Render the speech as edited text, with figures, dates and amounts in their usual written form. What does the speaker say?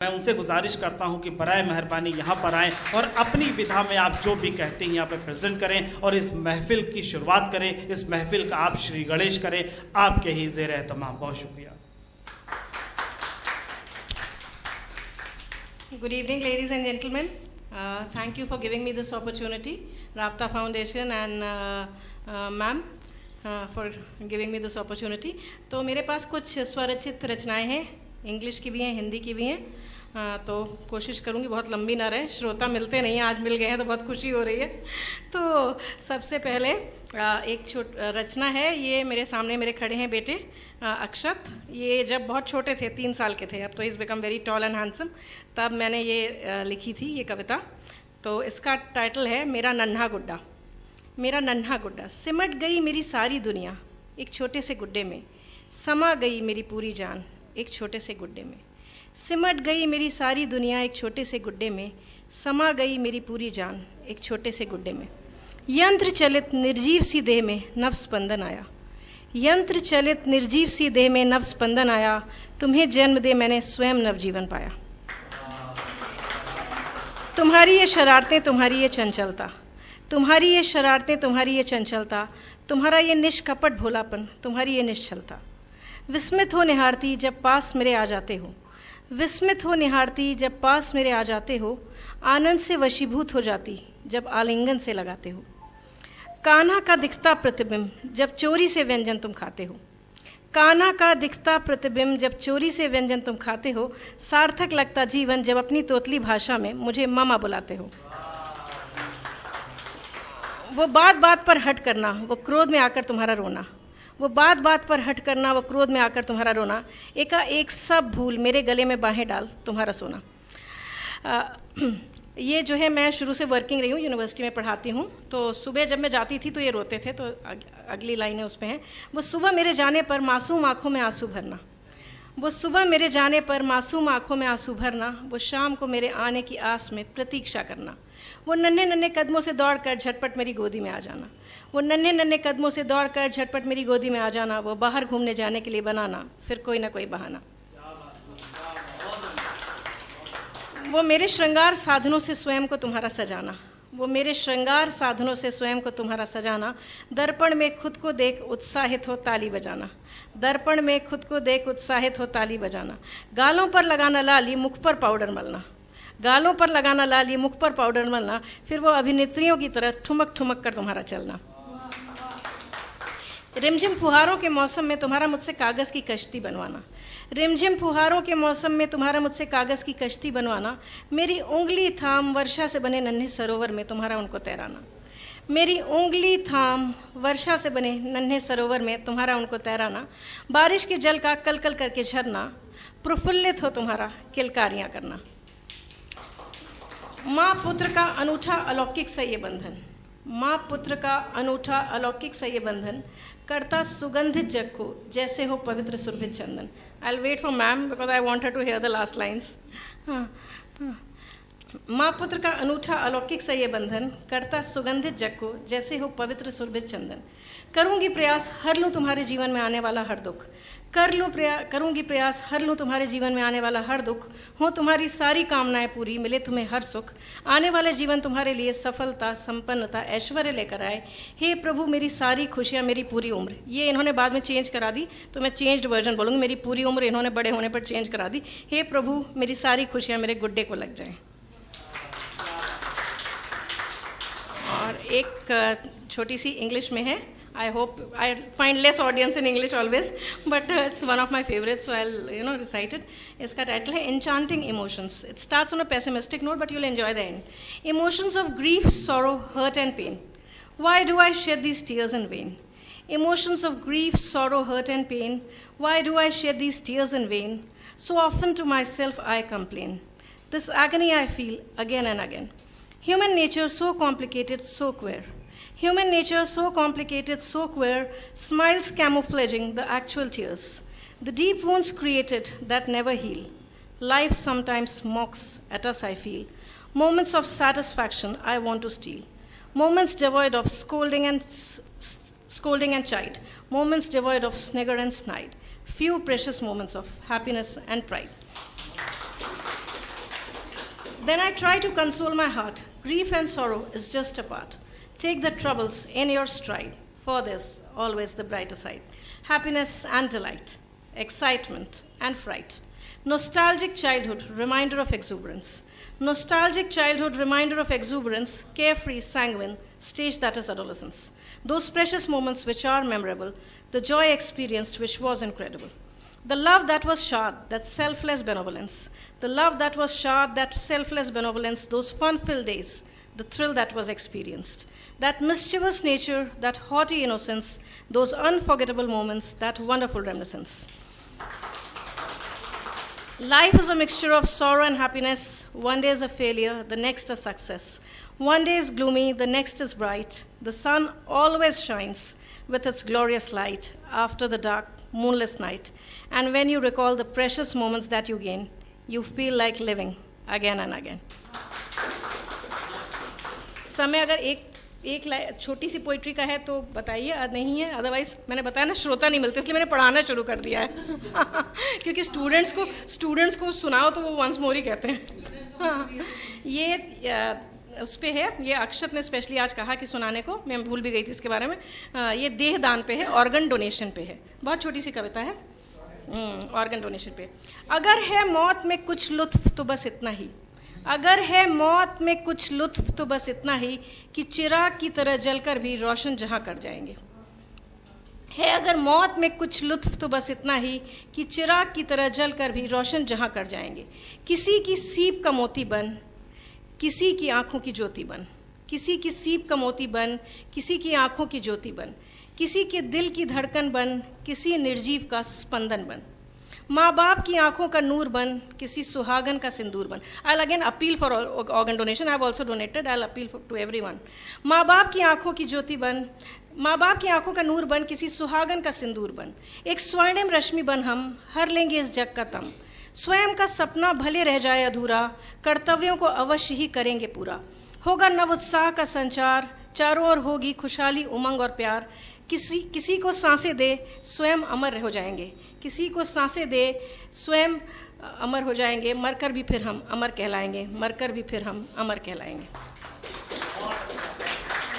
मैं उनसे गुजारिश करता हूं कि बराए मेहरबानी यहाँ पर आएँ और अपनी विधा में आप जो भी कहते हैं यहाँ पर प्रेजेंट करें और इस महफिल की शुरुआत करें। इस महफिल का आप श्री गणेश करें। आपके ही ज़ेर एहतमाम। बहुत शुक्रिया। Good evening, ladies and gentlemen. Thank you for giving me this opportunity, Rabta Foundation and ma'am for giving me this opportunity. तो मेरे पास कुछ स्वरचित रचनाएं हैं, इंग्लिश की भी हैं, हिंदी की भी हैं। तो कोशिश करूंगी बहुत लंबी ना रहे, श्रोता मिलते नहीं हैं, आज मिल गए हैं तो बहुत खुशी हो रही है। तो सबसे पहले एक रचना है, ये मेरे सामने मेरे खड़े हैं बेटे अक्षत। ये जब बहुत छोटे थे, 3 साल के थे, अब तो is become very tall and handsome, तब मैंने ये लिखी थी ये कविता। तो इसका टाइटल है मेरा नन्हा गुड्डा। मेरा नन्हा गुड्डा, सिमट गई मेरी सारी दुनिया एक छोटे से गुड्डे में, समा गई मेरी पूरी जान एक छोटे से गुड्डे में। सिमट गई मेरी सारी दुनिया एक छोटे से गुड्डे में, समा गई मेरी पूरी जान एक छोटे से गुड्डे में। यंत्र चलित निर्जीव सी देह में नव स्पंदन आया, यंत्र चलित निर्जीव सी देह में नव स्पंदन आया, तुम्हें जन्म दे मैंने स्वयं नवजीवन पाया। तुम्हारी ये शरारतें, तुम्हारी ये चंचलता, तुम्हारी ये शरारतें, तुम्हारी ये चंचलता, तुम्हारा ये निष्कपट भोलापन, तुम्हारी ये निश्चलता। विस्मित हो निहारती जब पास मेरे आ जाते हो, विस्मित हो निहारती जब पास मेरे आ जाते हो, आनंद से वशीभूत हो जाती जब आलिंगन से लगाते हो। कान्हा का दिखता प्रतिबिंब जब चोरी से व्यंजन तुम खाते हो, कान्हा का दिखता प्रतिबिंब जब चोरी से व्यंजन तुम खाते हो, सार्थक लगता जीवन जब अपनी तोतली भाषा में मुझे मामा बुलाते हो। वो बात बात पर हट करना, वो क्रोध में आकर तुम्हारा रोना, वो बात बात पर हट करना, वो क्रोध में आकर तुम्हारा रोना, एकाएक सब भूल मेरे गले में बाहें डाल तुम्हारा सोना। ये जो है, मैं शुरू से वर्किंग रही हूँ, यूनिवर्सिटी में पढ़ाती हूँ। तो सुबह जब मैं जाती थी तो ये रोते थे। तो अगली लाइनें उस पर हैं। वो सुबह मेरे जाने पर मासूम आँखों में आंसू भरना, वो सुबह मेरे जाने पर मासूम आँखों में आंसू भरना, वो शाम को मेरे आने की आस में प्रतीक्षा करना, वो नन्हे नन्हे कदमों से दौड़कर झटपट मेरी गोदी में आ जाना, वो नन्हे नन्हे कदमों से दौड़कर झटपट मेरी गोदी में आ जाना, वो बाहर घूमने जाने के लिए बनाना फिर कोई ना कोई बहाना। वो मेरे श्रृंगार साधनों से स्वयं को तुम्हारा सजाना, वो मेरे श्रृंगार साधनों से स्वयं को तुम्हारा सजाना, दर्पण में खुद को देख उत्साहित हो ताली बजाना, दर्पण में खुद को देख उत्साहित हो ताली बजाना। गालों पर लगाना लाली, मुख पर पाउडर मलना, गालों पर लगाना लाली, मुख पर पाउडर मलना, फिर वो अभिनेत्रियों की तरह ठुमक ठुमक कर तुम्हारा चलना। रिमझिम फुहारों के मौसम में तुम्हारा मुझसे कागज़ की कश्ती बनवाना, रिमझिम फुहारों के मौसम में तुम्हारा मुझसे कागज़ की कश्ती बनवाना, मेरी उंगली थाम वर्षा से बने नन्हे सरोवर में तुम्हारा उनको तैराना, मेरी उंगली थाम वर्षा से बने नन्हे सरोवर में तुम्हारा उनको तैराना। बारिश के जल का कल कल करके झरना, प्रफुल्लित हो तुम्हारा किलकारियाँ करना। माँ पुत्र का अनूठा अलौकिक सा ये बंधन, माँ पुत्र का अनूठा अलौकिक सा ये बंधन, करता सुगंधित जग को जैसे हो पवित्र सुरभित चंदन। I will wait for ma'am because I want her to hear the last lines. माँ पुत्र का अनूठा अलौकिक सा ये बंधन, करता सुगंधित जग को जैसे हो पवित्र सुरभित चंदन। करूँगी प्रयास हर लूँ तुम्हारे जीवन में आने वाला हर दुख, करूँगी प्रयास हर लूँ तुम्हारे जीवन में आने वाला हर दुख, हो तुम्हारी सारी कामनाएं पूरी, मिले तुम्हें हर सुख, आने वाले जीवन तुम्हारे लिए सफलता संपन्नता ऐश्वर्य लेकर आए। हे प्रभु मेरी सारी खुशियाँ मेरी पूरी उम्र, ये इन्होंने बाद में चेंज करा दी तो मैं चेंज्ड वर्जन बोलूँगी, मेरी पूरी उम्र इन्होंने बड़े होने पर चेंज करा दी। हे प्रभु मेरी सारी खुशियाँ मेरे गुड्डे को लग जाएँ। और एक छोटी सी इंग्लिश में है। I hope I find less audience in English always, but it's one of my favorites, so I'll recite it. इसका टाइटल है Enchanting Emotions. It starts on a pessimistic note, but you'll enjoy the end. Emotions of grief, sorrow, hurt and pain. Why do I shed these tears in vain? Emotions of grief, sorrow, hurt and pain. Why do I shed these tears in vain? So often to myself I complain. This agony I feel again and again. Human nature so complicated, so queer. Human nature so complicated, so queer, smiles camouflaging the actual tears. The deep wounds created that never heal. Life sometimes mocks at us, I feel. Moments of satisfaction I want to steal. Moments devoid of scolding and chide. Moments devoid of snigger and snide. Few precious moments of happiness and pride. Then I try to console my heart. Grief and sorrow is just a part. Take the troubles in your stride, for there's always the brighter side. Happiness and delight, excitement and fright. Nostalgic childhood, reminder of exuberance. Nostalgic childhood, reminder of exuberance, carefree, sanguine, stage that is adolescence. Those precious moments which are memorable, the joy experienced which was incredible. The love that was shod, that selfless benevolence. The love that was shod, that selfless benevolence, those fun-filled days, the thrill that was experienced. That mischievous nature, that haughty innocence, those unforgettable moments, that wonderful reminiscence. Life is a mixture of sorrow and happiness. One day is a failure, the next a success. One day is gloomy, the next is bright. The sun always shines with its glorious light after the dark, moonless night. And when you recall the precious moments that you gain, you feel like living again and again. समय अगर एक छोटी सी poetry का है तो बताइए, नहीं है अदरवाइज मैंने बताया ना श्रोता नहीं मिलते, इसलिए मैंने पढ़ाना शुरू कर दिया है क्योंकि स्टूडेंट्स को सुनाओ तो वो वंस मोर ही कहते हैं। ये उस पे है, ये अक्षत ने स्पेशली आज कहा कि सुनाने को, मैं भूल भी गई थी इसके बारे में। ये देह दान पे है, ऑर्गन डोनेशन पे है, बहुत छोटी सी कविता है ऑर्गन डोनेशन पे। अगर है मौत में कुछ लुत्फ तो बस इतना ही, अगर है मौत में कुछ लुत्फ तो बस इतना ही कि चिराग की तरह जलकर भी रोशन जहाँ कर जाएंगे। है अगर मौत में कुछ लुत्फ तो बस इतना ही कि चिराग की तरह जलकर भी रोशन जहाँ कर जाएंगे। किसी की सीप का मोती बन, किसी की आँखों की ज्योति बन, किसी की सीप का मोती बन, किसी की आँखों की ज्योति बन, किसी के दिल की धड़कन बन, किसी निर्जीव का स्पंदन बन। माँ बाप की आंखों का नूर बन, किसी सुहागन का सिंदूर बन। I will again appeal for organ donation, I have also donated, I will appeal to everyone. माँ बाप की आंखों की ज्योति बन, माँ बाप की आंखों का नूर बन, किसी सुहागन का सिंदूर बन। एक स्वर्णिम रश्मि बन हम, हर लेंगे इस जग का तम। स्वयं का सपना भले रह जाए अधूरा, कर्तव्यों को अवश्य ही करेंगे पूरा। होगा नव उत्साह का संचार, चारों ओर होगी खुशहाली, उमंग और प्यार। किसी को सांसें दे स्वयं अमर हो जाएंगे, किसी को सांसें दे स्वयं अमर हो जाएंगे। मरकर भी फिर हम अमर कहलाएंगे, मरकर भी फिर हम अमर कहलाएंगे।